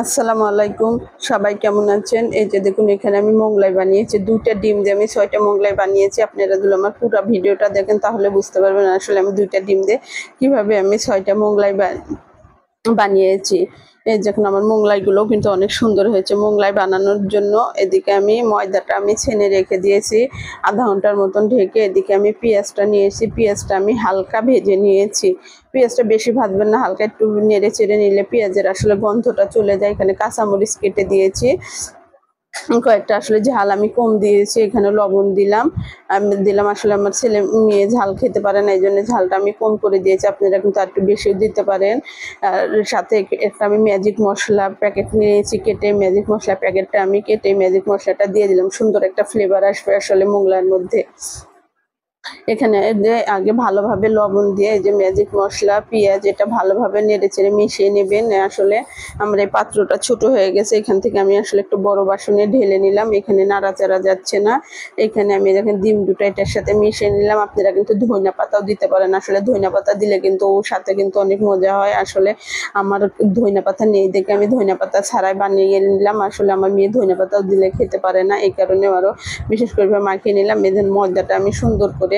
আসসালামু আলাইকুম। সবাই কেমন আছেন? এই যে দেখুন এখানে আমি মোগলাই বানিয়েছি। ২ টা ডিম দিয়ে আমি ৬ টা মোগলাই বানিয়েছি। আপনারা যদি আমার পুরা ভিডিওটা দেখেন তাহলে বুঝতে পারবেন আসলে আমি ২ টা ডিম দিয়ে কিভাবে আমি ৬ টা মোগলাই বানিয়েছি। এই দেখুন আমার মোগলাইগুলোও কিন্তু অনেক সুন্দর হয়েছে। মোগলাই বানানোর জন্য এদিকে আমি ময়দাটা ছেনে রেখে দিয়েছি ০.৫ ঘন্টার মতন ঢেকে। এদিকে আমি পেঁয়াজটা নিয়েছি। পেঁয়াজটা আমি হালকা ভেজে নিয়েছি। পেঁয়াজটা বেশি ভাজবেন না, হালকা একটু নেড়ে চেড়ে নিলে পেঁয়াজের আসলে গন্ধটা চলে যায়। এখানে কাঁচামরিচ কেটে দিয়েছি। কয়েকটা আসলে ঝাল আমি কম দিয়েছি। এখানে লবণ দিলাম। আমি দিলাম আসলে আমার ছেলে মেয়ে ঝাল খেতে পারে না, এইজন্য ঝালটা আমি কম করে দিয়েছি। আপনারা কিন্তু আরেকটু বেশিও দিতে পারেন। আর সাথে একটা আমি ম্যাজিক মসলা প্যাকেট নিয়েছি কেটে, ম্যাজিক মসলা প্যাকেটটা আমি কেটে ম্যাজিক মশলাটা দিয়ে দিলাম। সুন্দর একটা ফ্লেভার আসবে আসলে মোগলাইয়ের মধ্যে। এখানে আগে ভালোভাবে লবণ দিয়ে এই যে ম্যাজিক মশলা, পেঁয়াজ এটা ভালোভাবে নেড়েচেড়ে মিশিয়ে নেবেন। আসলে আমার এই পাত্রটা ছোট হয়ে গেছে, এখান থেকে আমি আসলে একটু বড় বাসনে ঢেলে নিলাম। এখানে নাড়াচাড়া যাচ্ছে না। এখানে আমি দেখেন ডিম দুটো এটার সাথে মিশিয়ে নিলাম। আপনারা কিন্তু ধনিয়া পাতাও দিতে পারেন। আসলে ধনিয়া পাতা দিলে কিন্তু ওর সাথে কিন্তু অনেক মজা হয়। আসলে আমার ধনিয়া পাতা নেই দেখে আমি ধনিয়া পাতা ছাড়াই বানিয়ে নিলাম। আসলে আমার মেয়ে ধনিয়া পাতাও দিলে খেতে পারে না, এই কারণে আরও বিশেষ করে মাখিয়ে নিলাম। এদের ময়দাটা আমি সুন্দর করে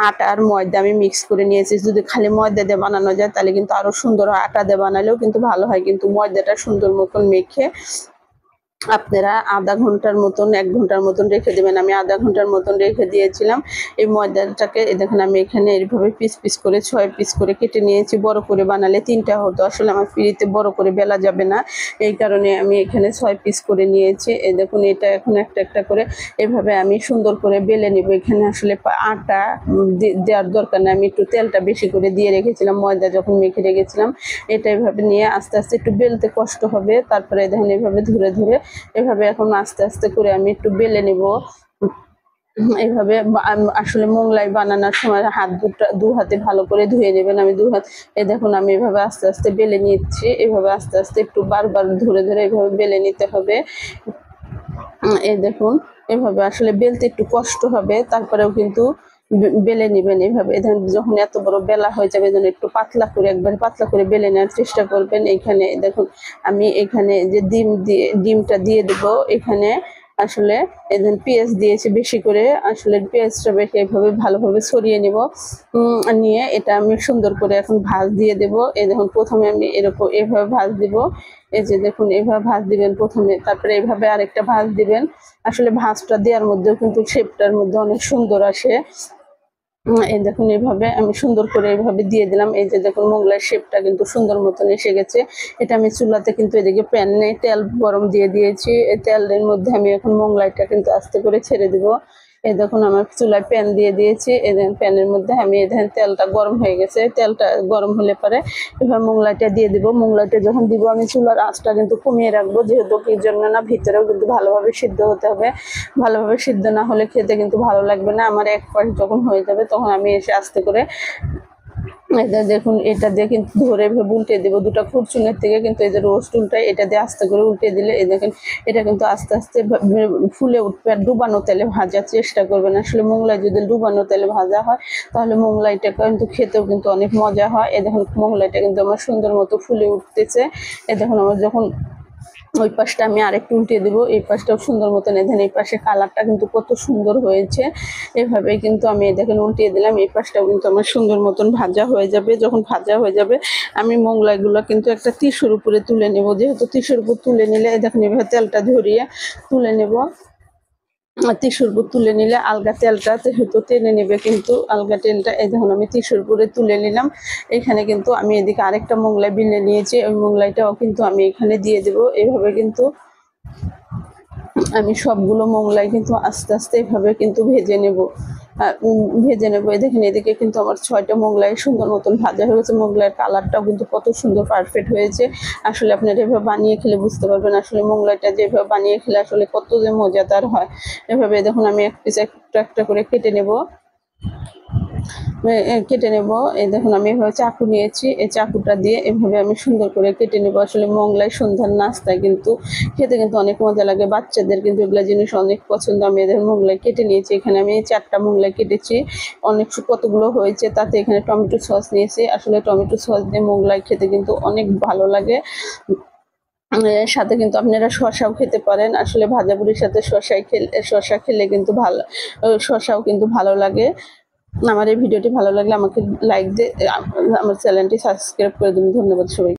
আটা আর ময়দা আমি মিক্স করে নিয়েছি। যদি খালি ময়দা দিয়ে বানানো যায় তাহলে কিন্তু আরো সুন্দর হয়। আটা দিয়ে বানালেও কিন্তু ভালো হয়, কিন্তু ময়দাটা সুন্দর মতন মেখে আপনারা ০.৫ ঘন্টার মতন ১ ঘন্টার মতন রেখে দেবেন। আমি ০.৫ ঘন্টার মতন রেখে দিয়েছিলাম। এই ময়দাটাকে দেখেন আমি এখানে এইভাবে পিস পিস করে ৬ পিস করে কেটে নিয়েছি। বড় করে বানালে ৩ টা হতো। আসলে আমার পিঁড়িতে বড় করে বেলা যাবে না, এই কারণে আমি এখানে ৬ পিস করে নিয়েছি। এই দেখুন এটা এখন একটা একটা করে এভাবে আমি সুন্দর করে বেলে নিব। এখানে আসলে আটা দেওয়ার দরকার নেই, আমি একটু তেলটা বেশি করে দিয়ে রেখেছিলাম ময়দা যখন মেখে রেখেছিলাম। এটা এভাবে নিয়ে আস্তে আস্তে একটু বেলতে কষ্ট হবে। তারপরে দেখেন এভাবে ধরে ধরে এভাবে এখন আস্তে আস্তে করে আমি একটু বেলে নিব। এইভাবে আসলে মোগলাই বানানোর সময় দু হাতে ভালো করে ধুয়ে নেবেন। আমি ২ হাত দেখুন আমি এভাবে আস্তে আস্তে বেলে নিচ্ছি। এভাবে আস্তে আস্তে একটু বারবার ধরে ধরে এভাবে বেলে নিতে হবে। এই দেখুন এভাবে আসলে বেলতে একটু কষ্ট হবে, তারপরেও কিন্তু বেলে নিবেন এভাবে। যখন এত বড় বেলা হয়ে যাবে যেন একটু পাতলা করে একবারে পাতলা করে বেলে নেওয়ার চেষ্টা করবেন। এইখানে দেখুন আমি এখানে যে ডিমটা দিয়ে দেব। এখানে আসলে পেঁয়াজ দিয়েছি বেশি করে। আসলে পেঁয়াজটা বেশি এভাবে ভালোভাবে ছড়িয়ে নেব। নিয়ে এটা আমি সুন্দর করে এখন ভাঁজ দিয়ে দেব। এই দেখুন প্রথমে আমি এরকম এভাবে ভাঁজ দিব। এই যে দেখুন এভাবে ভাঁজ দিবেন প্রথমে, তারপরে এভাবে আরেকটা ভাঁজ দিবেন। আসলে ভাঁজটা দেওয়ার মধ্যেও কিন্তু শেপটার মধ্যে অনেক সুন্দর আসে। এই দেখুন এভাবে আমি সুন্দর করে এভাবে দিয়ে দিলাম। এই যে দেখুন মোগলাই শেপটা কিন্তু সুন্দর মতন এসে গেছে। এটা আমি চুলাতে কিন্তু এদিকে প্যানে তেল গরম দিয়ে দিয়েছি। এই তেলের মধ্যে আমি এখন মোগলাইটা কিন্তু আস্তে করে ছেড়ে দিব। এই দেখুন আমার চুলায় প্যান দিয়ে দিয়েছি। এই প্যানের মধ্যে আমি দেখেন তেলটা গরম হয়ে গেছে। তেলটা গরম হলে পরে এবার মোগলাইটা দিয়ে দিব। মোগলাইটা যখন দিব আমি চুলার আঁচটা কিন্তু কমিয়ে রাখবো, যেহেতু কি জন্য না ভিতরেও কিন্তু ভালোভাবে সিদ্ধ হতে হবে। ভালোভাবে সিদ্ধ না হলে খেতে কিন্তু ভালো লাগবে না। আমার এক পাশ যখন হয়ে যাবে তখন আমি এসে আস্তে করে এটা দেখুন এটা দিয়ে কিন্তু ধরে এভাবে উল্টে দেবো। দুটো ফুরচুনের থেকে কিন্তু এই যে রোস্ট উল্টায় এটা দিয়ে আস্তে করে উল্টে দিলে এই দেখেন এটা কিন্তু আস্তে আস্তে ফুলে উঠবে। আর ডুবানো তেলে ভাজার চেষ্টা করবেন। আসলে মোগলাই যদি ডুবানো তেলে ভাজা হয় তাহলে মোগলাইটা কিন্তু খেতেও কিন্তু অনেক মজা হয়। এ দেখুন মোগলাইটা কিন্তু আমার সুন্দর মতো ফুলে উঠতেছে। এ দেখুন আমার যখন ওই পাশটা আমি আরেকটু উল্টে দেবো। এই পাশটাও সুন্দর মতন দেখেন এই পাশে কালারটা কিন্তু কত সুন্দর হয়েছে। এভাবেই কিন্তু আমি দেখেন উল্টিয়ে দিলাম। এই পাশটাও কিন্তু আমার সুন্দর মতন ভাজা হয়ে যাবে। যখন ভাজা হয়ে যাবে আমি মোগলাইগুলো কিন্তু একটা টিস্যুর উপরে তুলে নেব। যেহেতু টিস্যুর উপর তুলে নিলে দেখেন এভাবে তেলটা ঝরিয়ে তুলে নেব। টিস্যুর উপর তুলে নিলে আলগা তেলটা যেহেতু টেনে নেবে কিন্তু আলগা তেলটা। এই দেখুন আমি টিস্যুর উপরে তুলে নিলাম। এখানে কিন্তু আমি এদিকে আরেকটা মোগলাই বেলে নিয়েছি। ওই মোগলাইটাও কিন্তু আমি এখানে দিয়ে দেবো। এইভাবে কিন্তু আমি সবগুলো মোগলাই কিন্তু আস্তে আস্তে এভাবে কিন্তু ভেজে নেব। ভেজে নেব। এই দেখেন এদিকে কিন্তু আমার ৬ টা মোগলাই সুন্দর মতন ভাজা হয়ে গেছে। মোগলাইয়ের কালারটাও কিন্তু কত সুন্দর পারফেক্ট হয়েছে। আসলে আপনারা এভাবে বানিয়ে খেলে বুঝতে পারবেন আসলে মোগলাইটা যেভাবে বানিয়ে খেলে আসলে কত যে মজাদার হয়। এভাবে দেখুন আমি এক পিস একটা একটা করে কেটে নেব। কেটে নেব। এই দেখুন আমি এভাবে চাকু নিয়েছি। এই চাকুটা দিয়ে এভাবে আমি সুন্দর করে কেটে নেব। আসলে মোগলাই সন্ধ্যার নাস্তায় কিন্তু খেতে কিন্তু অনেক মজা লাগে। বাচ্চাদের কিন্তু এগুলো জিনিস অনেক পছন্দ। আমি এদের মোগলাই কেটে নিয়েছি। এখানে আমি ৪টা মোগলাই কেটেছি। অনেক কতগুলো হয়েছে, তাতে এখানে টমেটো সস নিয়েছি। আসলে টমেটো সস দিয়ে মোগলাই খেতে কিন্তু অনেক ভালো লাগে। এর সাথে কিন্তু আপনারা শসাও খেতে পারেন। আসলে ভাজাপুরির সাথে শসা খেলে কিন্তু ভালো, শসাও কিন্তু ভালো লাগে। আমার এই ভিডিওটি ভালো লাগলে আমাকে লাইক দিয়ে আমার চ্যানেলটি সাবস্ক্রাইব করে দিন। ধন্যবাদ সবাই।